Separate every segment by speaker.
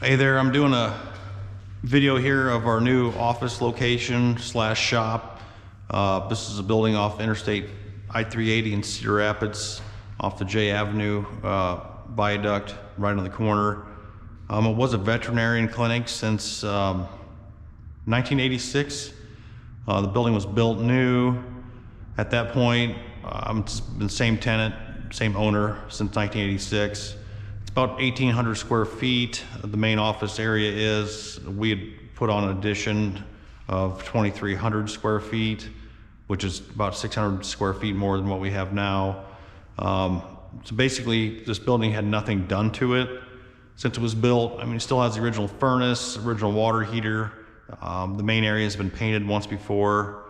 Speaker 1: Hey there, I'm doing a video here of our new office location slash shop. This is a building off Interstate I-380 in Cedar Rapids, off the J Avenue viaduct, right on the corner. It was a veterinarian clinic since 1986. The building was built new. At that point, it's been the same tenant, same owner since 1986. It's about 1,800 square feet. The main office area is, we had put on an addition of 2,300 square feet, which is about 600 square feet more than what we have now. So basically, this building had nothing done to it since it was built. I mean, it still has the original furnace, original water heater. The main area has been painted once before.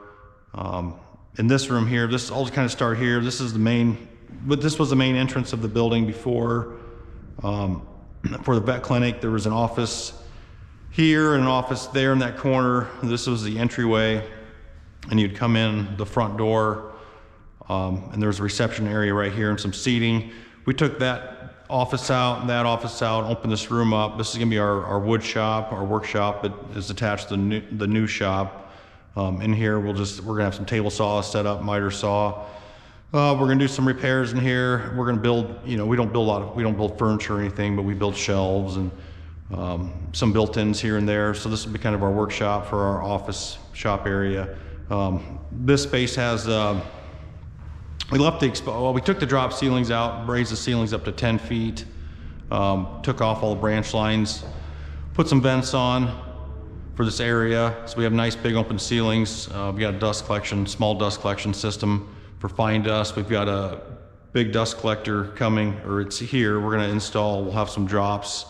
Speaker 1: In this room here, this all kind of start here. This is the main, but this was the main entrance of the building before. For the vet clinic, there was an office here and an office there in that corner. This was the entryway, and you'd come in the front door, and there's a reception area right here and some seating. We took that office out and that office out, opened this room up. This is gonna be our wood shop, our workshop. It is attached to the new shop. In here, we're gonna have some table saws set up, miter saw. We're gonna do some repairs in here. We're gonna build, we don't build furniture or anything, but we build shelves and some built-ins here and there. So this will be kind of our workshop for our office shop area. This space has, we took the drop ceilings out, raised the ceilings up to 10 feet, took off all the branch lines, put some vents on for this area. So we have nice big open ceilings. We got a dust collection, small dust collection system for fine dust. We've got a big dust collector coming, or it's here. We're gonna install, we'll have some drops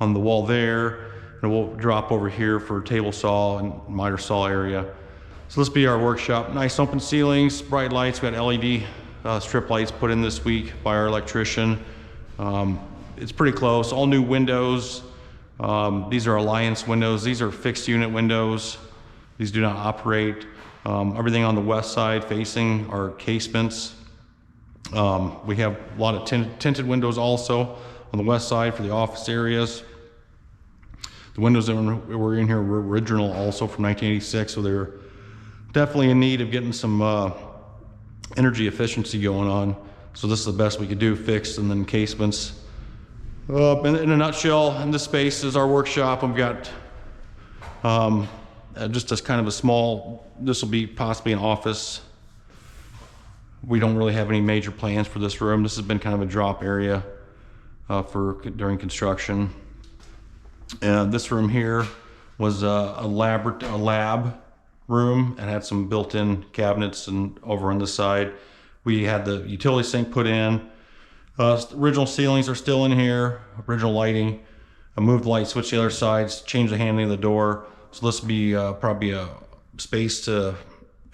Speaker 1: on the wall there, and we'll drop over here for table saw and miter saw area. So this will be our workshop. Nice open ceilings, bright lights. We got LED strip lights put in this week by our electrician. It's pretty close, all new windows. These are Alliance windows. These are fixed unit windows. These do not operate. Everything on the west side facing our casements. We have a lot of tinted windows also on the west side for the office areas. The windows that were in here were original also from 1986, so they're definitely in need of getting some energy efficiency going on. So this is the best we could do, fixed, and then casements. In a nutshell, in this space is our workshop. We've got just as kind of a small, this will be possibly an office. We don't really have any major plans for this room. This has been kind of a drop area during construction. And this room here was a lab room and had some built-in cabinets, and over on this side, we had the utility sink put in. Original ceilings are still in here, original lighting. I moved the light switch to the other sides, changed the handling of the door. So this will be probably a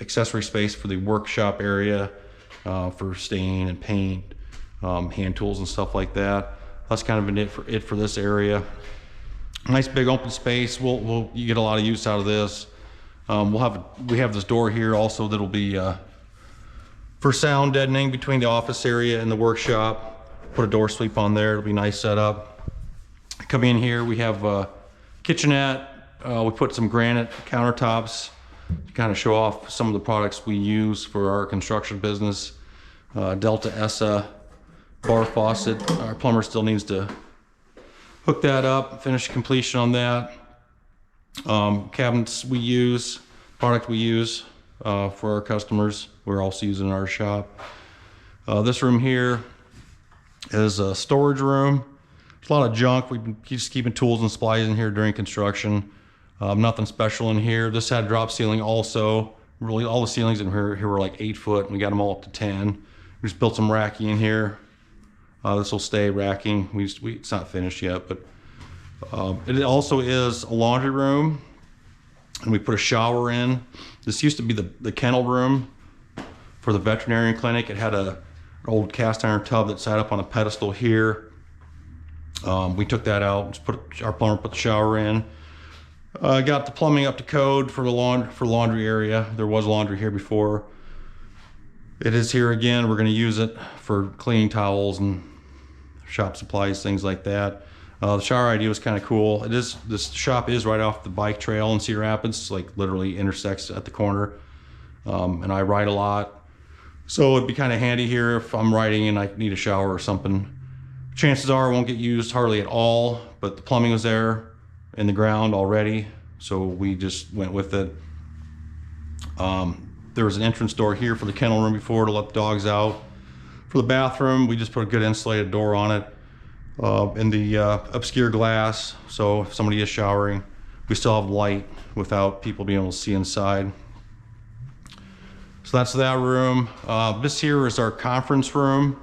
Speaker 1: accessory space for the workshop area, for stain and paint, hand tools and stuff like that. That's kind of it for this area. Nice big open space. You get a lot of use out of this. We have this door here also that'll be for sound deadening between the office area and the workshop. Put a door sweep on there. It'll be nice setup. Come in here. We have a kitchenette. We put some granite countertops to kind of show off some of the products we use for our construction business. Delta ESSA bar faucet. Our plumber still needs to hook that up, finish completion on that. Cabinets product we use for our customers. We're also using in our shop. This room here is a storage room. There's a lot of junk. We've been just keeping tools and supplies in here during construction. Nothing special in here. This had a drop ceiling also. Really, all the ceilings in here were like 8 foot, and we got them all up to 10. We just built some racking in here. This will stay racking. It's not finished yet, but it also is a laundry room, and we put a shower in. This used to be the kennel room for the veterinarian clinic. It had an old cast iron tub that sat up on a pedestal here. We took that out. Our plumber put the shower in. Got the plumbing up to code for the laundry area. There was laundry here before. It is here again. We're going to use it for cleaning towels and shop supplies, things like that. The shower idea was kind of cool. This shop is right off the bike trail in Cedar Rapids, like literally intersects at the corner. And I ride a lot. So it'd be kind of handy here if I'm riding and I need a shower or something. Chances are it won't get used hardly at all, but the plumbing was there in the ground already, so we just went with it. There was an entrance door here for the kennel room before to let the dogs out. For the bathroom, we just put a good insulated door on it in the obscure glass, so if somebody is showering, we still have light without people being able to see inside. So that's that room. This here is our conference room.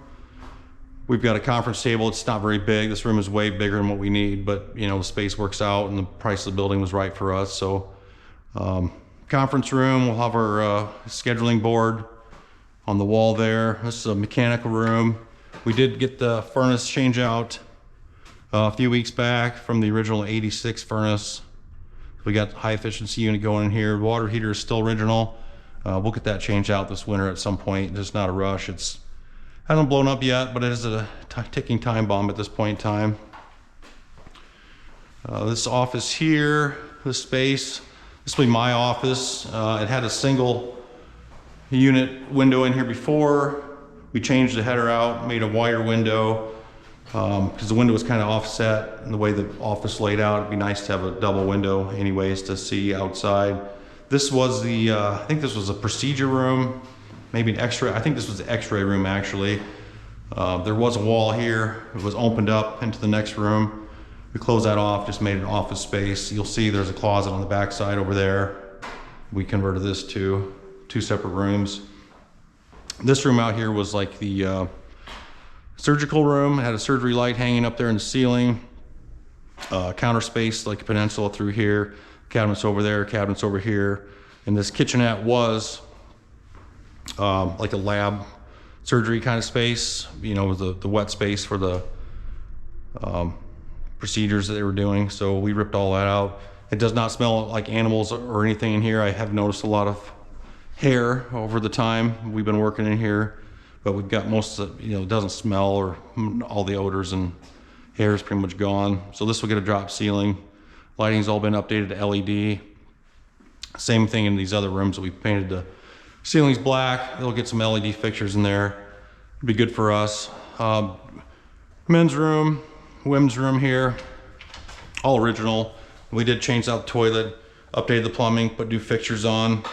Speaker 1: We've got a conference table. It's not very big. This room is way bigger than what we need, but you know, the space works out and the price of the building was right for us. So conference room, we'll have our scheduling board on the wall there. This is a mechanical room. We did get the furnace change out a few weeks back from the original 86 furnace. We got high efficiency unit going in here. Water heater is still original. We'll get that changed out this winter at some point. There's not a rush. It's hasn't blown up yet, but it is a ticking time bomb at this point in time. This office here, this space, this will be my office. It had a single unit window in here before. We changed the header out, made a wider window, because the window was kind of offset in the way the office laid out. It'd be nice to have a double window anyways to see outside. This was the, I think this was a procedure room, maybe an x-ray. I think this was the x-ray room actually. There was a wall here. It was opened up into the next room. We closed that off, just made an office space. You'll see there's a closet on the back side over there. We converted this to 2 separate rooms. This room out here was like the surgical room. It had a surgery light hanging up there in the ceiling. Counter space like a peninsula through here. Cabinets over there, cabinets over here. And this kitchenette was like a lab surgery kind of space, you know, the wet space for the procedures that they were doing. So we ripped all that out. It does not smell like animals or anything in here. I have noticed a lot of hair over the time we've been working in here, but we've got most of the, you know, it doesn't smell, or all the odors and hair is pretty much gone. So this will get a drop ceiling. Lighting's all been updated to LED. Same thing in these other rooms that we painted the ceilings black. They'll get some LED fixtures in there. It'd be good for us. Men's room, women's room here, all original. We did change out the toilet, updated the plumbing, put new fixtures on,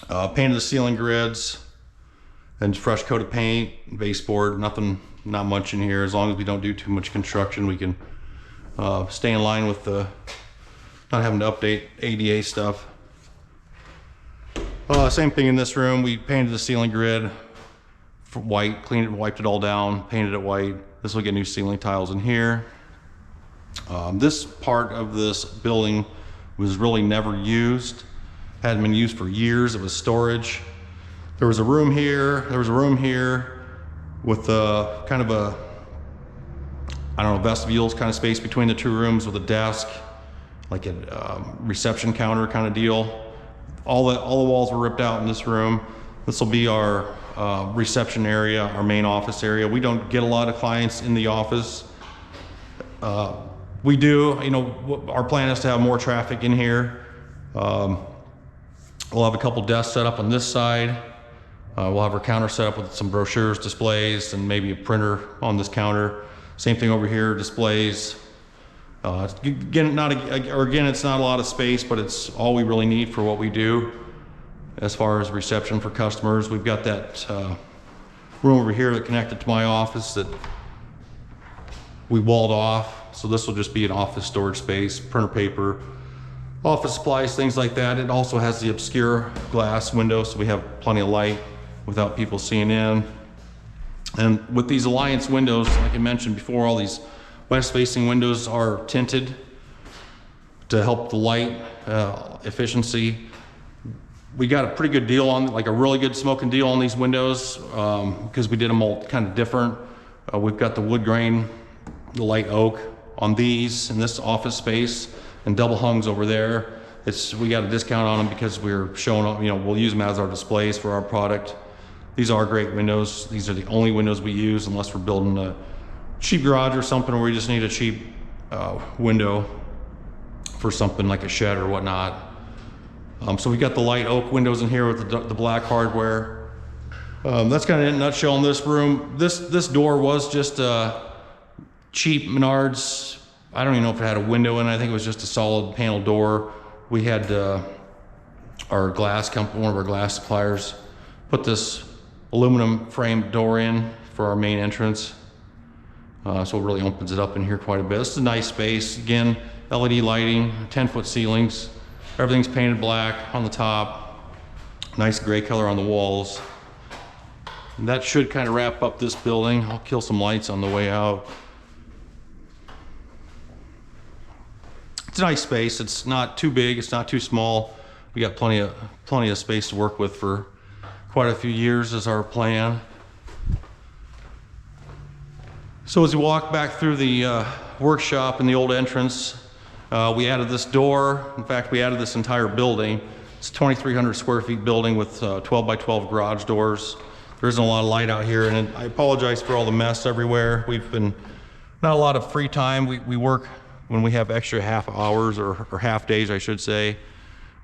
Speaker 1: painted the ceiling grids, and fresh coat of paint, baseboard. Nothing, not much in here. As long as we don't do too much construction, we can stay in line with the not having to update ADA stuff. Same thing in this room. We painted the ceiling grid for white, cleaned it, wiped it all down, painted it white. This will get new ceiling tiles in here. This part of this building was really never used. Hadn't been used for years. It was storage. There was a room here. There was a room here with kind of a, I don't know, vestibules kind of space between the 2 rooms with a desk, like a reception counter kind of deal. All the walls were ripped out in this room. This will be our reception area, our main office area. We don't get a lot of clients in the office. We do, you know, our plan is to have more traffic in here. We'll have a couple desks set up on this side. We'll have our counter set up with some brochures, displays, and maybe a printer on this counter. Same thing over here, displays. Again, it's not a lot of space, but it's all we really need for what we do as far as reception for customers. We've got that room over here that connected to my office that we walled off. So this will just be an office storage space, printer paper, office supplies, things like that. It also has the obscure glass window, so we have plenty of light without people seeing in. And with these Alliance windows, like I mentioned before, all these west-facing windows are tinted to help the light efficiency. We got a pretty good deal on, like a really good smoking deal on these windows because we did them all kind of different. We've got the wood grain, the light oak on these in this office space, and double hungs over there. We got a discount on them because we're showing, you know, we'll use them as our displays for our product. These are great windows. These are the only windows we use unless we're building a cheap garage or something where we just need a cheap window for something like a shed or whatnot. So we got the light oak windows in here with the black hardware. That's kind of in a nutshell in this room. This door was just cheap Menards. I don't even know if it had a window in it. I think it was just a solid panel door. We had our glass company, one of our glass suppliers, put this aluminum framed door in for our main entrance. So it really opens it up in here quite a bit. This is a nice space. Again, LED lighting, 10-foot ceilings. Everything's painted black on the top. Nice gray color on the walls. And that should kind of wrap up this building. I'll kill some lights on the way out. It's a nice space. It's not too big. It's not too small. We got plenty of space to work with for quite a few years is our plan. So as we walk back through the workshop in the old entrance, we added this door. In fact, we added this entire building. It's a 2,300 square feet building with 12 by 12 garage doors. There isn't a lot of light out here, and I apologize for all the mess everywhere. We've been, not a lot of free time. We work when we have extra half hours or half days, I should say.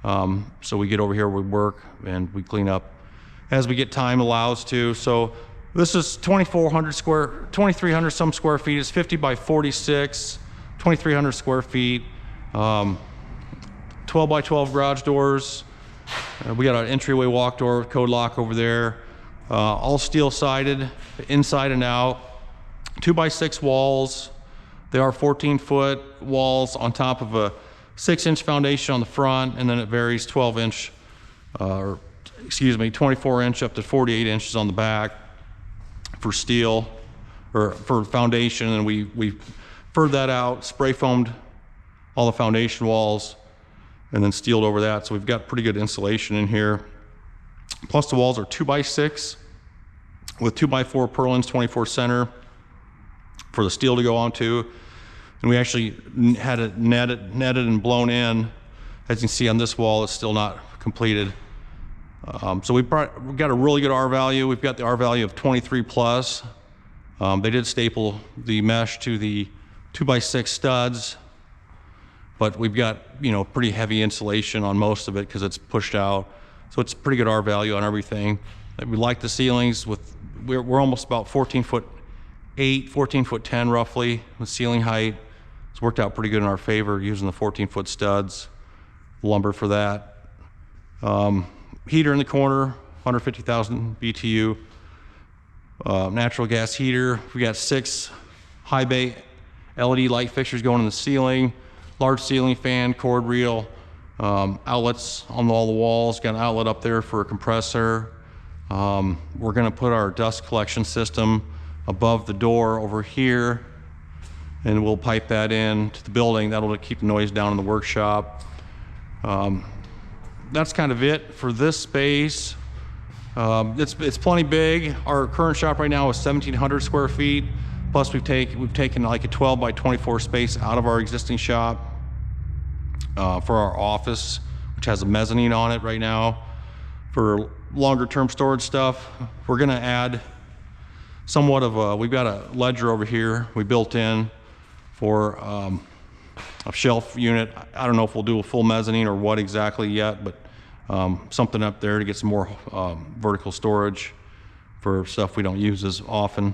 Speaker 1: So we get over here, we work, and we clean up as we get time allows to. So this is 2,300 some square feet. It's 50 by 46, 2,300 square feet. 12 by 12 garage doors. We got an entryway walk door with code lock over there. All steel sided, inside and out. 2 by 6 walls. They are 14-foot walls on top of a 6-inch foundation on the front, and then it varies 12-inch, 24-inch up to 48 inches on the back for steel, or for foundation. And we furred that out, spray foamed all the foundation walls, and then steeled over that. So we've got pretty good insulation in here. Plus the walls are 2 by 6 with 2 by 4 purlins, 24 center for the steel to go onto. And we actually had it netted and blown in. As you can see on this wall, it's still not completed. So we've got a really good R value. We've got the R value of 23 plus. They did staple the mesh to the 2 by 6 studs, but we've got, pretty heavy insulation on most of it because it's pushed out. So it's pretty good R value on everything. We like the ceilings we're almost about 14'8", 14'10" roughly with ceiling height. It's worked out pretty good in our favor using the 14-foot studs, lumber for that. Heater in the corner, 150,000 BTU. Natural gas heater. We got 6 high bay LED light fixtures going in the ceiling, large ceiling fan, cord reel, outlets on all the walls. Got an outlet up there for a compressor. We're going to put our dust collection system above the door over here, and we'll pipe that in to the building. That'll keep the noise down in the workshop. That's kind of it for this space. It's plenty big. Our current shop right now is 1,700 square feet. Plus we've taken like a 12 by 24 space out of our existing shop for our office, which has a mezzanine on it right now for longer term storage stuff. We're gonna add somewhat of we've got a ledger over here we built in for a shelf unit. I don't know if we'll do a full mezzanine or what exactly yet, but something up there to get some more vertical storage for stuff we don't use as often.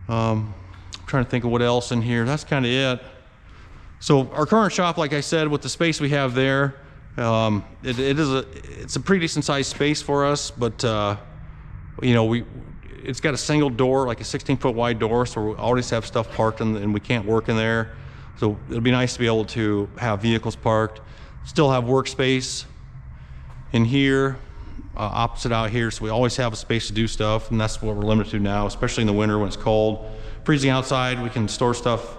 Speaker 1: I'm trying to think of what else in here. That's kind of it. So our current shop, like I said, with the space we have there, it's a pretty decent sized space for us, but it's got a single door, like a 16-foot wide door, so we always have stuff parked and we can't work in there. So it'll be nice to be able to have vehicles parked, still have workspace in here, opposite out here, so we always have a space to do stuff, and that's what we're limited to now, especially in the winter when it's cold. Freezing outside, we can store stuff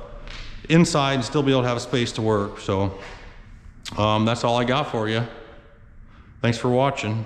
Speaker 1: inside and still be able to have a space to work. So that's all I got for you. Thanks for watching.